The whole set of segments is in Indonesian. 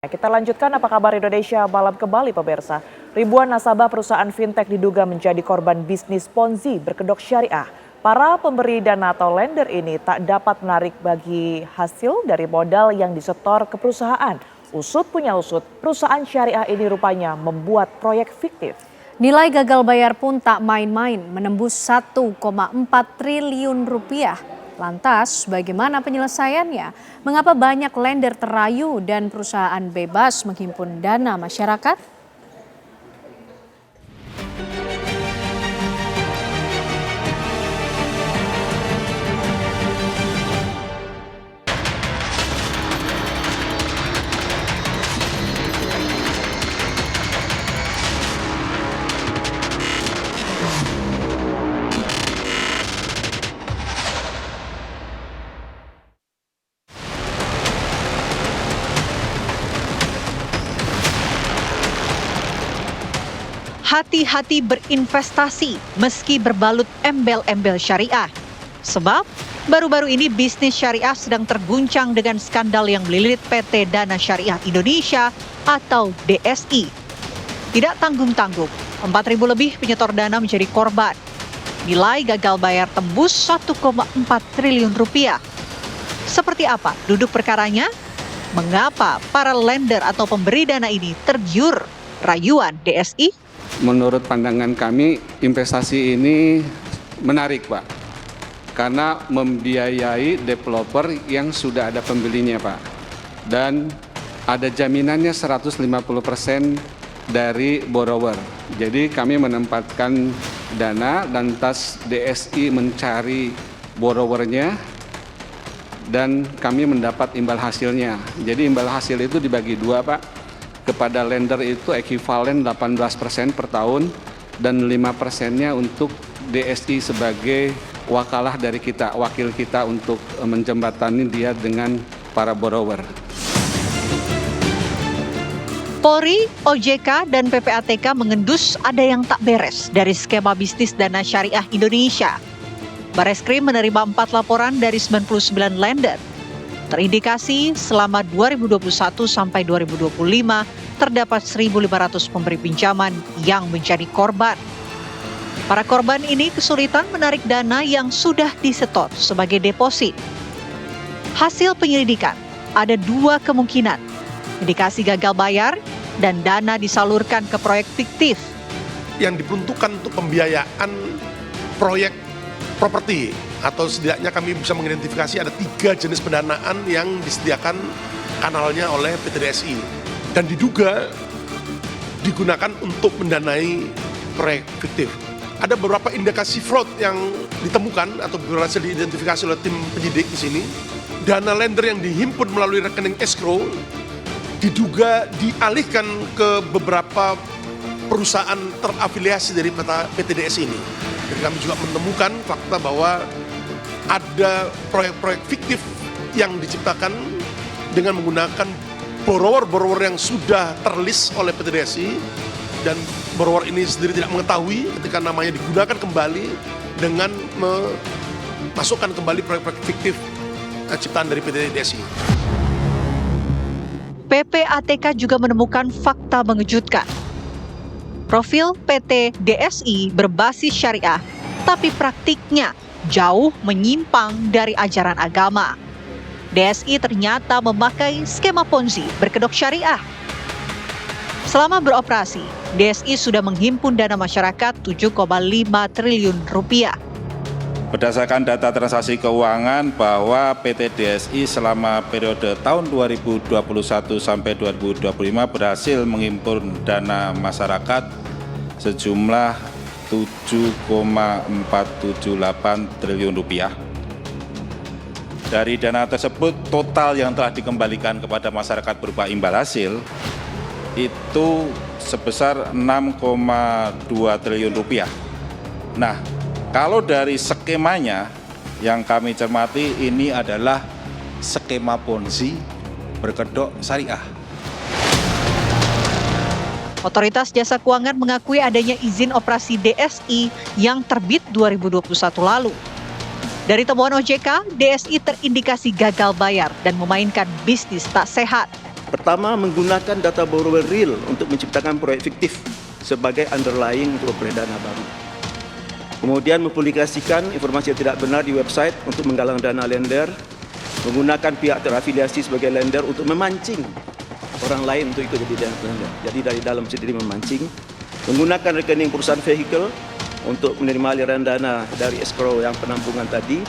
Kita lanjutkan apa kabar Indonesia malam kembali pemirsa. Ribuan nasabah perusahaan fintech diduga menjadi korban bisnis Ponzi berkedok syariah. Para pemberi dana atau lender ini tak dapat menarik bagi hasil dari modal yang disetor ke perusahaan. Usut punya usut, perusahaan syariah ini rupanya membuat proyek fiktif. Nilai gagal bayar pun tak main-main, menembus 1,4 triliun rupiah. Lantas, bagaimana penyelesaiannya? Mengapa banyak lender terayu dan perusahaan bebas menghimpun dana masyarakat? Hati-hati berinvestasi meski berbalut embel-embel syariah. Sebab baru-baru ini bisnis syariah sedang terguncang dengan skandal yang melilit PT Dana Syariah Indonesia atau DSI. Tidak tanggung-tanggung, 4.000 lebih penyetor dana menjadi korban. Nilai gagal bayar tembus 1,4 triliun rupiah. Seperti apa duduk perkaranya? Mengapa para lender atau pemberi dana ini tergiur rayuan DSI? Menurut pandangan kami, investasi ini menarik, Pak. Karena membiayai developer yang sudah ada pembelinya, Pak. Dan ada jaminannya 150% dari borrower. Jadi kami menempatkan dana, lantas DSI mencari borrowernya, dan kami mendapat imbal hasilnya. Jadi imbal hasil itu dibagi dua, Pak. Kepada lender itu ekuivalen 18% per tahun dan 5%-nya untuk DSI sebagai wakalah dari kita, wakil kita untuk menjembatani dia dengan para borrower. Polri, OJK, dan PPATK mengendus ada yang tak beres dari skema bisnis Dana Syariah Indonesia. Bareskrim menerima 4 laporan dari 99 lender. Terindikasi selama 2021 sampai 2025 terdapat 1.500 pemberi pinjaman yang menjadi korban. Para korban ini kesulitan menarik dana yang sudah disetor sebagai deposit. Hasil penyelidikan, ada 2 kemungkinan, indikasi gagal bayar dan dana disalurkan ke proyek fiktif. Yang diperuntukkan untuk pembiayaan proyek properti, atau setidaknya kami bisa mengidentifikasi ada 3 jenis pendanaan yang disediakan kanalnya oleh PT DSI dan diduga digunakan untuk mendanai proyek fiktif. Ada beberapa indikasi fraud yang ditemukan atau berhasil diidentifikasi oleh tim penyidik di sini. Dana lender yang dihimpun melalui rekening escrow diduga dialihkan ke beberapa perusahaan terafiliasi dari PT DSI ini. Dan kami juga menemukan fakta bahwa ada proyek-proyek fiktif yang diciptakan dengan menggunakan borrower yang sudah terlist oleh PT DSI, dan borrower ini sendiri tidak mengetahui ketika namanya digunakan kembali dengan memasukkan kembali proyek-proyek fiktif ciptaan dari PT DSI. PPATK juga menemukan fakta mengejutkan. Profil PT DSI berbasis syariah, tapi praktiknya jauh menyimpang dari ajaran agama. DSI ternyata memakai skema Ponzi berkedok syariah. Selama beroperasi, DSI sudah menghimpun dana masyarakat 7,5 triliun rupiah. Berdasarkan data transaksi keuangan bahwa PT DSI selama periode tahun 2021 sampai 2025 berhasil menghimpun dana masyarakat sejumlah 7,478 triliun rupiah. Dari dana tersebut, total yang telah dikembalikan kepada masyarakat berupa imbal hasil itu sebesar 6,2 triliun rupiah. Nah, kalau dari skemanya yang kami cermati, ini adalah skema Ponzi berkedok syariah. Otoritas Jasa Keuangan mengakui adanya izin operasi DSI yang terbit 2021 lalu. Dari temuan OJK, DSI terindikasi gagal bayar dan memainkan bisnis tak sehat. Pertama, menggunakan data borrower real untuk menciptakan proyek fiktif sebagai underlying untuk memperoleh dana baru. Kemudian mempublikasikan informasi yang tidak benar di website untuk menggalang dana lender, menggunakan pihak terafiliasi sebagai lender untuk memancing orang lain untuk ikut jadi lender. Jadi dari dalam sendiri memancing, menggunakan rekening perusahaan vehicle untuk menerima aliran dana dari escrow yang penampungan tadi,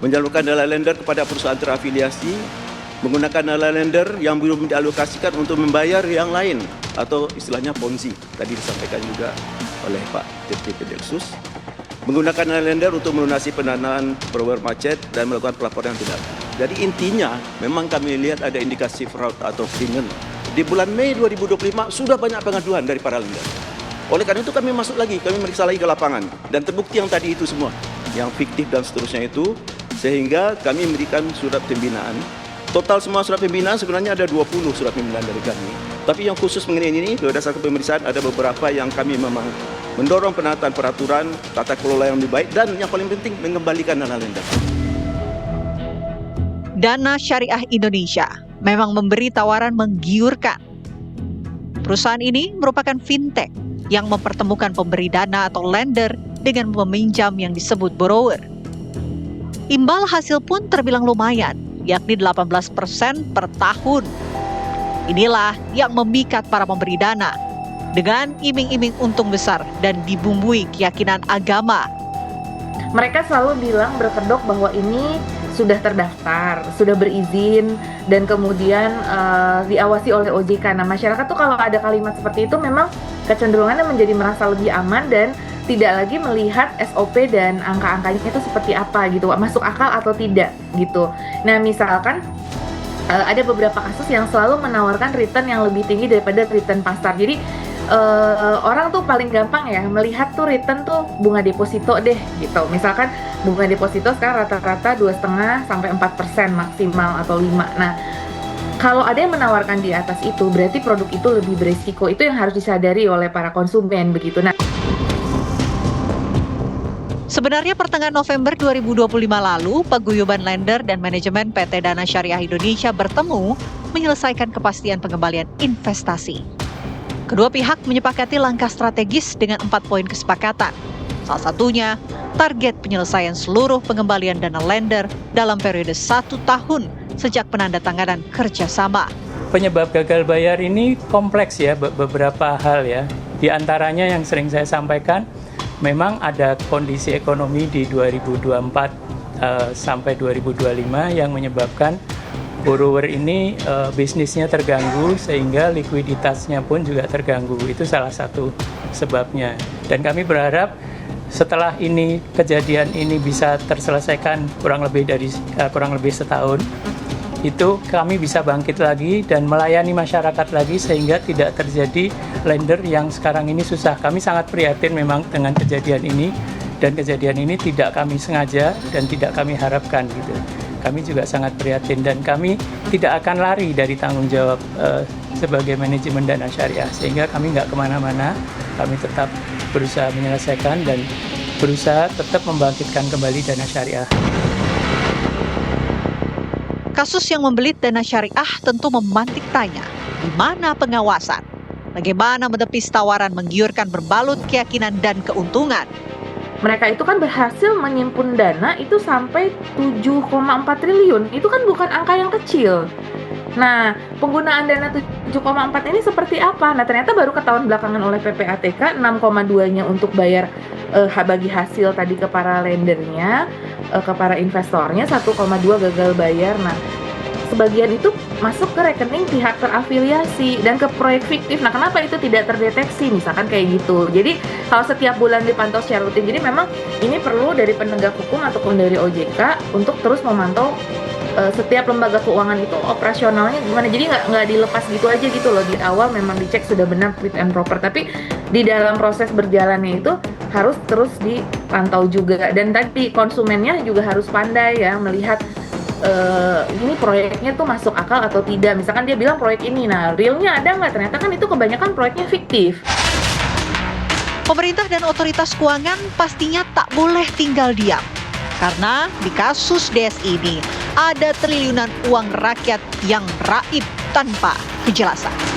menyalurkan dana lender kepada perusahaan terafiliasi, menggunakan dana lender yang belum dialokasikan untuk membayar yang lain atau istilahnya Ponzi, tadi disampaikan juga oleh Pak Dirjen Deksus. Menggunakan dana lender untuk melunasi pendanaan borrower macet dan melakukan pelaporan yang tidak. Jadi intinya memang kami lihat ada indikasi fraud atau criminal. Di bulan Mei 2025 sudah banyak pengaduan dari para lender. Oleh karena itu kami masuk lagi, kami meriksa lagi ke lapangan dan terbukti yang tadi itu semua, yang fiktif dan seterusnya itu, sehingga kami memberikan surat pembinaan. Total semua surat pembinaan sebenarnya ada 20 surat pembinaan dari kami. Tapi yang khusus mengenai ini, berdasarkan pemeriksaan ada beberapa yang kami memang mendorong penataan peraturan, tata kelola yang lebih baik, dan yang paling penting mengembalikan dana lender. Dana Syariah Indonesia memang memberi tawaran menggiurkan. Perusahaan ini merupakan fintech yang mempertemukan pemberi dana atau lender dengan peminjam yang disebut borrower. Imbal hasil pun terbilang lumayan, yakni 18% per tahun. Inilah yang memikat para pemberi dana dengan iming-iming untung besar dan dibumbui keyakinan agama. Mereka selalu bilang berkedok bahwa ini sudah terdaftar, sudah berizin, dan kemudian diawasi oleh OJK. Nah, masyarakat tuh kalau ada kalimat seperti itu memang kecenderungannya menjadi merasa lebih aman dan tidak lagi melihat SOP dan angka-angkanya itu seperti apa gitu, masuk akal atau tidak gitu. Nah, misalkan ada beberapa kasus yang selalu menawarkan return yang lebih tinggi daripada return pasar. Jadi orang tuh paling gampang ya melihat tuh return tuh bunga deposito deh gitu. Misalkan bunga deposito sekarang rata-rata 2,5 sampai 4% maksimal atau 5. Nah, kalau ada yang menawarkan di atas itu berarti produk itu lebih berisiko. Itu yang harus disadari oleh para konsumen begitu. Nah, sebenarnya pertengahan November 2025 lalu, Paguyuban Lender dan Manajemen PT Dana Syariah Indonesia bertemu menyelesaikan kepastian pengembalian investasi. Kedua pihak menyepakati langkah strategis dengan 4 poin kesepakatan. Salah satunya, target penyelesaian seluruh pengembalian dana lender dalam periode 1 tahun sejak penandatanganan kerjasama. Penyebab gagal bayar ini kompleks ya, beberapa hal ya. Di antaranya yang sering saya sampaikan, memang ada kondisi ekonomi di 2024 sampai 2025 yang menyebabkan borrower ini bisnisnya terganggu sehingga likuiditasnya pun juga terganggu. Itu salah satu sebabnya. Dan kami berharap setelah ini kejadian ini bisa terselesaikan kurang lebih setahun, itu kami bisa bangkit lagi dan melayani masyarakat lagi sehingga tidak terjadi lender yang sekarang ini susah. Kami sangat prihatin memang dengan kejadian ini, dan kejadian ini tidak kami sengaja dan tidak kami harapkan gitu. Kami juga sangat prihatin dan kami tidak akan lari dari tanggung jawab sebagai manajemen Dana Syariah, sehingga kami nggak kemana-mana. Kami tetap berusaha menyelesaikan dan berusaha tetap membangkitkan kembali Dana Syariah. Kasus yang membelit Dana Syariah tentu memantik tanya, di mana pengawasan? Bagaimana menepis tawaran menggiurkan berbalut keyakinan dan keuntungan? mereka itu kan berhasil menyimpun dana itu sampai 7,4 triliun. Itu kan bukan angka yang kecil. Nah, penggunaan dana 7,4 ini seperti apa? Nah, ternyata baru ketahuan belakangan oleh PPATK, 6,2-nya untuk bayar bagi hasil tadi ke para lendernya, ke para investornya, 1,2 gagal bayar. Nah, sebagian itu masuk ke rekening pihak terafiliasi dan ke proyek fiktif. Nah, kenapa itu tidak terdeteksi? Misalkan kayak gitu. Jadi, kalau setiap bulan dipantau secara rutin, jadi memang ini perlu dari penegak hukum ataupun dari OJK untuk terus memantau setiap lembaga keuangan itu operasionalnya gimana. Jadi nggak dilepas gitu aja gitu loh. Di awal memang dicek sudah benar fit and proper, tapi di dalam proses berjalannya itu harus terus dipantau juga. Dan tadi konsumennya juga harus pandai ya melihat ini proyeknya tuh masuk akal atau tidak. Misalkan dia bilang proyek ini, nah realnya ada nggak? Ternyata kan itu kebanyakan proyeknya fiktif. Pemerintah dan otoritas keuangan pastinya tak boleh tinggal diam. Karena di kasus DSI ini ada triliunan uang rakyat yang raib tanpa kejelasan.